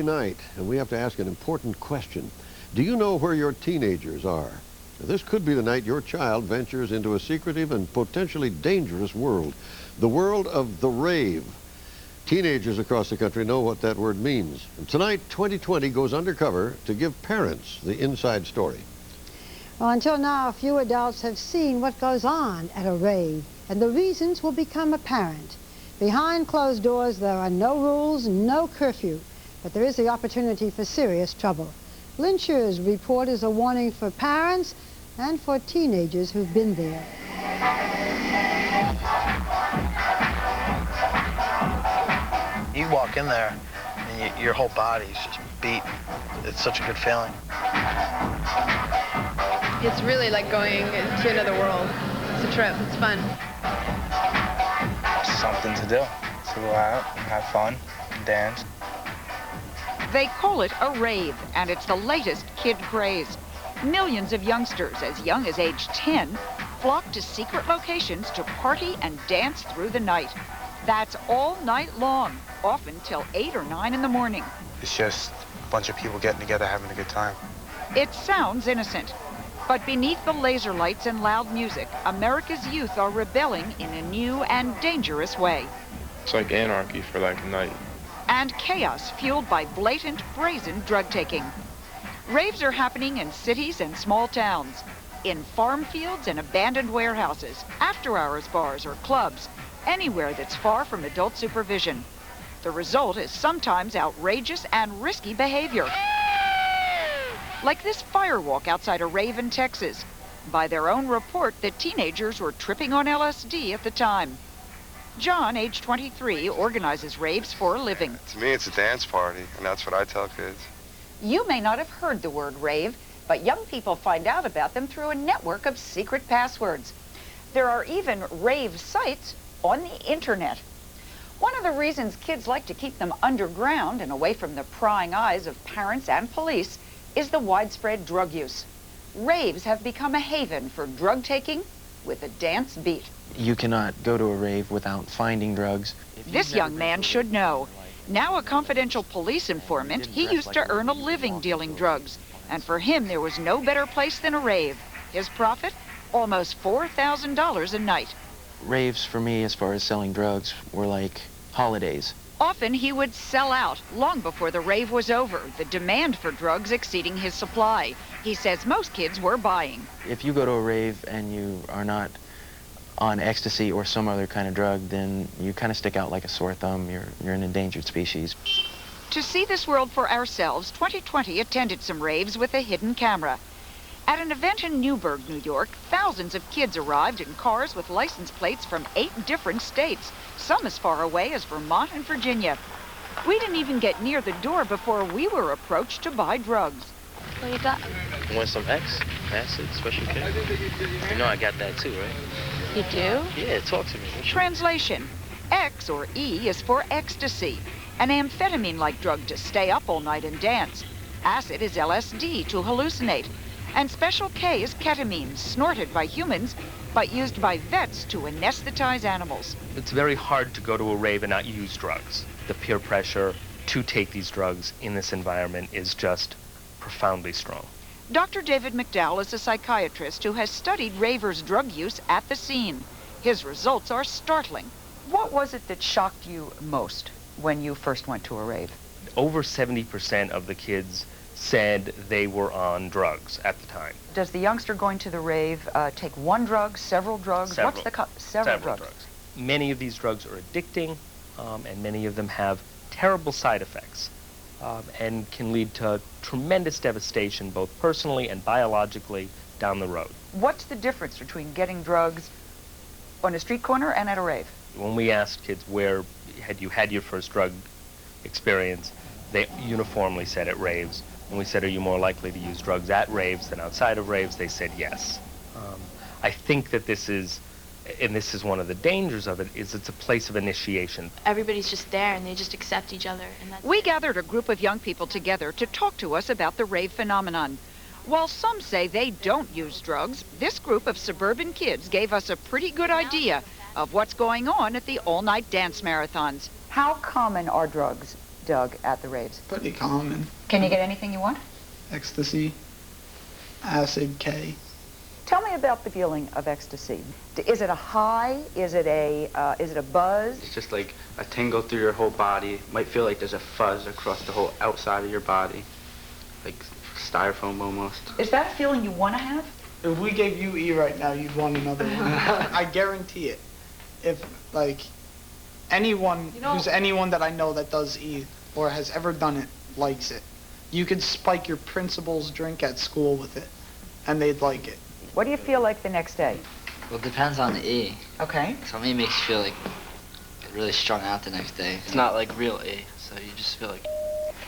Night, and we have to ask an important question. Do you know where your teenagers are? This could be the night your child ventures into a secretive and potentially dangerous world, the world of the rave. Teenagers across the country know what that word means. And tonight, 2020 goes undercover to give parents the inside story. Well, until now, few adults have seen what goes on at a rave, and the reasons will become apparent. Behind closed doors, there are no rules, no curfew. But there is the opportunity for serious trouble. Lynch's report is a warning for parents and for teenagers who've been there. You walk in there and your whole body's just beat. It's such a good feeling. It's really like going to another world. It's a trip. It's fun. Something to do. To go out and have fun and dance. They call it a rave, and it's the latest kid craze. Millions of youngsters as young as age 10 flock to secret locations to party and dance through the night. That's all night long, often till 8 or 9 in the morning. It's just a bunch of people getting together having a good time. It sounds innocent, but beneath the laser lights and loud music, America's youth are rebelling in a new and dangerous way. It's like anarchy for like a night. And chaos fueled by blatant, brazen drug taking. Raves are happening in cities and small towns, in farm fields and abandoned warehouses, after-hours bars or clubs, anywhere that's far from adult supervision. The result is sometimes outrageous and risky behavior. Like this firewalk outside a rave in Texas. By their own report, the teenagers were tripping on LSD at the time. John, age 23, organizes raves for a living. To me, it's a dance party, and that's what I tell kids. You may not have heard the word rave, but young people find out about them through a network of secret passwords. There are even rave sites on the internet. One of the reasons kids like to keep them underground and away from the prying eyes of parents and police is the widespread drug use. Raves have become a haven for drug taking with a dance beat. You cannot go to a rave without finding drugs. This young man should know. Now a confidential police informant, he used to earn a living dealing drugs. And for him, there was no better place than a rave. His profit? Almost $4,000 a night. Raves, for me, as far as selling drugs, were like holidays. Often he would sell out long before the rave was over, the demand for drugs exceeding his supply. He says most kids were buying. If you go to a rave and you are not on ecstasy or some other kind of drug, then you kind of stick out like a sore thumb. You're an endangered species. To see this world for ourselves, 2020 attended some raves with a hidden camera. At an event in Newburgh, New York, thousands of kids arrived in cars with license plates from 8 different states, some as far away as Vermont and Virginia. We didn't even get near the door before we were approached to buy drugs. What you got? You want some X? Acid, special K? You know I got that too, right? You do? Yeah, talk to me. Translation: X, or E, is for ecstasy, an amphetamine-like drug to stay up all night and dance. Acid is LSD, to hallucinate. And special K is ketamine, snorted by humans, but used by vets to anesthetize animals. It's very hard to go to a rave and not use drugs. The peer pressure to take these drugs in this environment is just profoundly strong. Dr. David McDowell is a psychiatrist who has studied ravers' drug use at the scene. His results are startling. What was it that shocked you most when you first went to a rave? Over 70% of the kids said they were on drugs at the time. Does the youngster going to the rave take one drug, several drugs? Several. What's the several drugs? Many of these drugs are addicting, and many of them have terrible side effects and can lead to tremendous devastation, both personally and biologically, down the road. What's the difference between getting drugs on a street corner and at a rave? When we asked kids where had you had your first drug experience, they uniformly said at raves. When we said, are you more likely to use drugs at raves than outside of raves, they said yes. I think that this is, and this is one of the dangers of it, is it's a place of initiation. Everybody's just there and they just accept each other. And that's we gathered a group of young people together to talk to us about the rave phenomenon. While some say they don't use drugs, this group of suburban kids gave us a pretty good idea of what's going on at the all-night dance marathons. How common are drugs Doug, at the raves? Pretty common. Can you get anything you want? Ecstasy, acid, K. Tell me about the feeling of ecstasy. Is it a high? Is it a buzz? It's just like a tingle through your whole body. Might feel like there's a fuzz across the whole outside of your body, like styrofoam almost. Is that a feeling you want to have? If we gave you E right now, you'd want another one. I guarantee it. If, like, anyone who's anyone that I know that does E or has ever done it likes it. You could spike your principal's drink at school with it, and they'd like it. What do you feel like the next day? Well, it depends on the E. Okay. Some E makes you feel like really strung out the next day. It's not like real E, so you just feel like...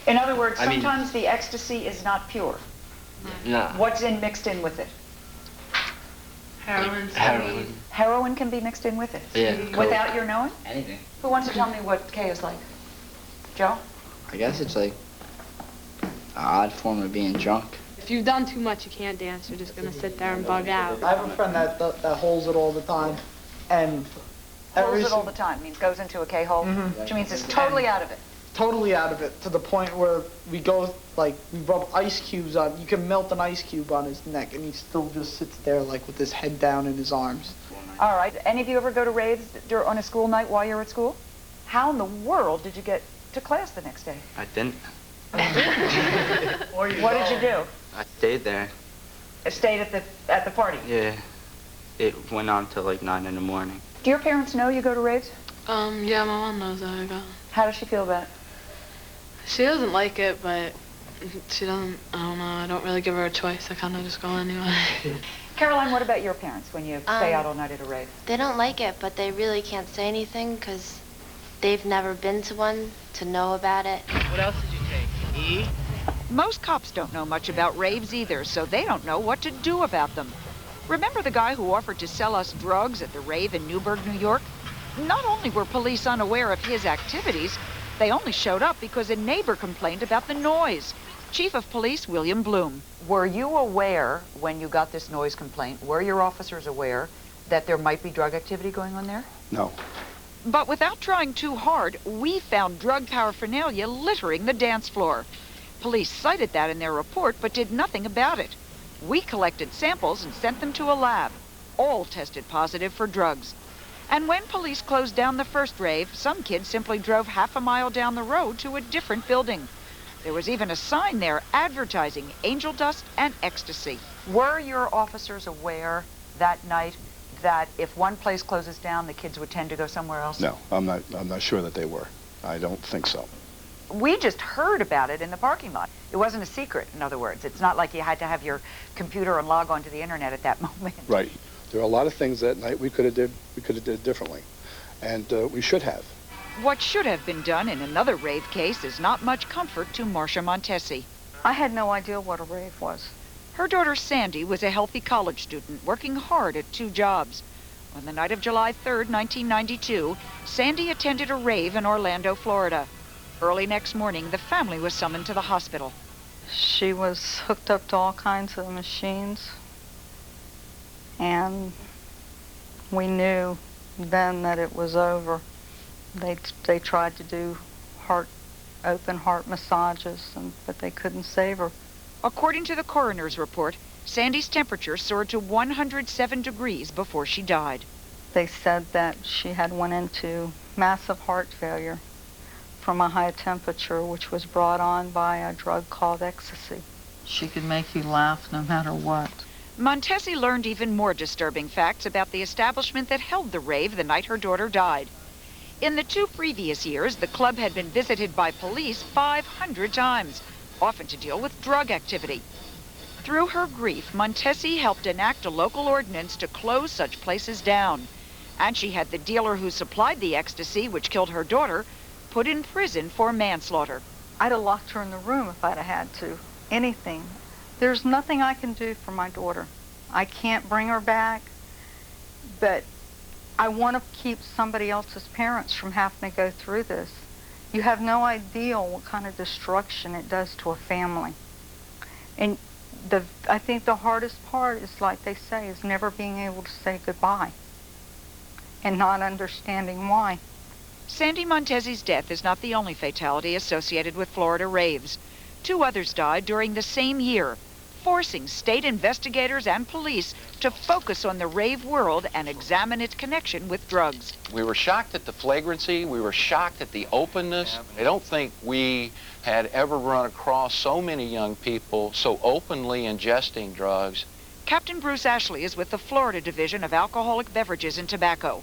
In other words, sometimes the ecstasy is not pure. No. What's mixed in with it? Heroin. Heroin can be mixed in with it? Yeah. Without your knowing? Anything. Who wants to tell me what K is like? Joe? I guess it's like an odd form of being drunk. If you've done too much, you can't dance. You're just gonna sit there and bug out. I have a friend that holds it all the time, and Holds it all the time, means goes into a K-hole, which means it's totally out of it. Totally out of it, to the point where we go, like, we rub ice cubes on, you can melt an ice cube on his neck, and he still just sits there, like, with his head down in his arms. All right, any of you ever go to raves on a school night while you're at school? How in the world did you get to class the next day? I didn't. What did you do? I stayed there. Stayed at the party? Yeah. It went on till like 9 in the morning. Do your parents know you go to raves? Yeah, my mom knows that I go. How does she feel about it? She doesn't like it, but she doesn't, I don't know, I don't really give her a choice. I kind of just go anyway. Caroline, what about your parents when you stay out all night at a rave? They don't like it, but they really can't say anything because they've never been to one to know about it. What else did you take? E? Most cops don't know much about raves either, so they don't know what to do about them. Remember the guy who offered to sell us drugs at the rave in Newburgh, New York? Not only were police unaware of his activities, they only showed up because a neighbor complained about the noise. Chief of Police William Bloom. Were you aware when you got this noise complaint, were your officers aware that there might be drug activity going on there? No. But without trying too hard, we found drug paraphernalia littering the dance floor. Police cited that in their report, but did nothing about it. We collected samples and sent them to a lab. All tested positive for drugs. And when police closed down the first rave, some kids simply drove half a mile down the road to a different building. There was even a sign there advertising angel dust and ecstasy. Were your officers aware that night that if one place closes down, the kids would tend to go somewhere else? No, I'm not sure that they were. I don't think so. We just heard about it in the parking lot. It wasn't a secret, in other words. It's not like you had to have your computer and log onto the internet at that moment. Right. There are a lot of things that night we could have did differently, and we should have. What should have been done in another rave case is not much comfort to Marcia Montesi. I had no idea what a rave was. Her daughter Sandy was a healthy college student working hard at 2 jobs. On the night of July 3rd, 1992, Sandy attended a rave in Orlando, Florida. Early next morning, the family was summoned to the hospital. She was hooked up to all kinds of machines, and we knew then that it was over. They tried to do open heart massages, but they couldn't save her. According to the coroner's report, Sandy's temperature soared to 107 degrees before she died. They said that she had went into massive heart failure from a high temperature, which was brought on by a drug called ecstasy. She could make you laugh no matter what. Montesi learned even more disturbing facts about the establishment that held the rave the night her daughter died. In the 2 previous years, the club had been visited by police 500 times, often to deal with drug activity. Through her grief, Montesi helped enact a local ordinance to close such places down. And she had the dealer who supplied the ecstasy, which killed her daughter, put in prison for manslaughter. I'd have locked her in the room if I'd have had to. Anything. There's nothing I can do for my daughter. I can't bring her back, but I want to keep somebody else's parents from having to go through this. You have no idea what kind of destruction it does to a family. And I think the hardest part is, like they say, is never being able to say goodbye and not understanding why. Sandy Montesi's death is not the only fatality associated with Florida raves. 2 others died during the same year, forcing state investigators and police to focus on the rave world and examine its connection with drugs. We were shocked at the flagrancy. We were shocked at the openness. I don't think we had ever run across so many young people so openly ingesting drugs. Captain Bruce Ashley is with the Florida Division of Alcoholic Beverages and Tobacco.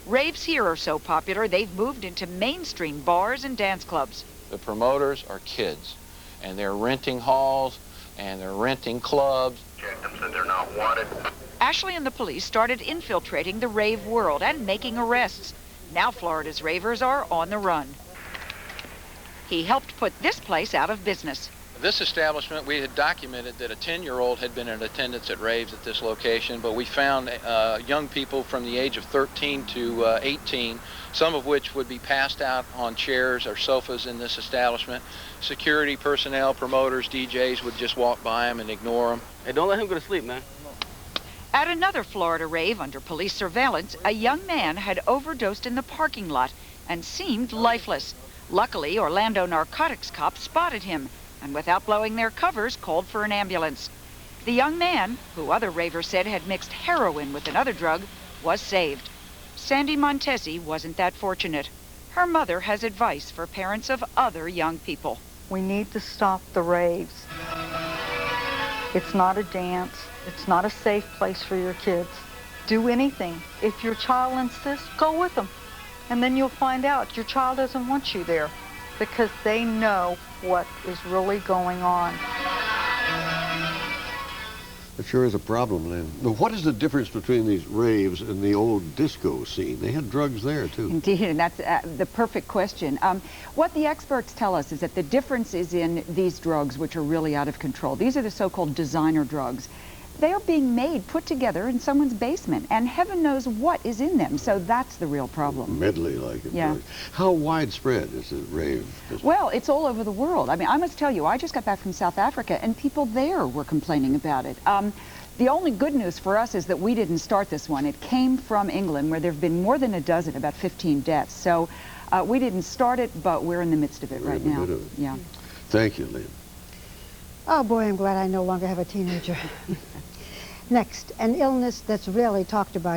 Raves here are so popular, they've moved into mainstream bars and dance clubs. The promoters are kids, and they're renting halls, and they're renting clubs. Check them so they're not wanted. Ashley and the police started infiltrating the rave world and making arrests. Now Florida's ravers are on the run. He helped put this place out of business. This establishment, we had documented that a 10-year-old had been in attendance at raves at this location, but we found young people from the age of 13 to 18, some of which would be passed out on chairs or sofas in this establishment. Security personnel, promoters, DJs would just walk by them and ignore them. Hey, don't let him go to sleep, man. At another Florida rave under police surveillance, a young man had overdosed in the parking lot and seemed lifeless. Luckily, Orlando narcotics cops spotted him and without blowing their covers, called for an ambulance. The young man, who other ravers said had mixed heroin with another drug, was saved. Sandy Montesi wasn't that fortunate. Her mother has advice for parents of other young people. We need to stop the raves. It's not a dance. It's not a safe place for your kids. Do anything. If your child insists, go with them. And then you'll find out your child doesn't want you there because they know what is really going on. It sure is a problem, Lynn. Now, what is the difference between these raves and the old disco scene? They had drugs there, too. Indeed, and that's the perfect question. What the experts tell us is that the difference is in these drugs, which are really out of control. These are the so-called designer drugs. They are being made, put together in someone's basement, and heaven knows what is in them. So that's the real problem. Medley like it. Yeah. How widespread is the rave? Well, it's all over the world. I mean, I must tell you, I just got back from South Africa, and people there were complaining about it. The only good news for us is that we didn't start this one. It came from England, where there have been more than a dozen, about 15 deaths. So we didn't start it, but we're in the midst of it right now. Yeah. Thank you, Lynn. Oh boy, I'm glad I no longer have a teenager. Next, an illness that's rarely talked about.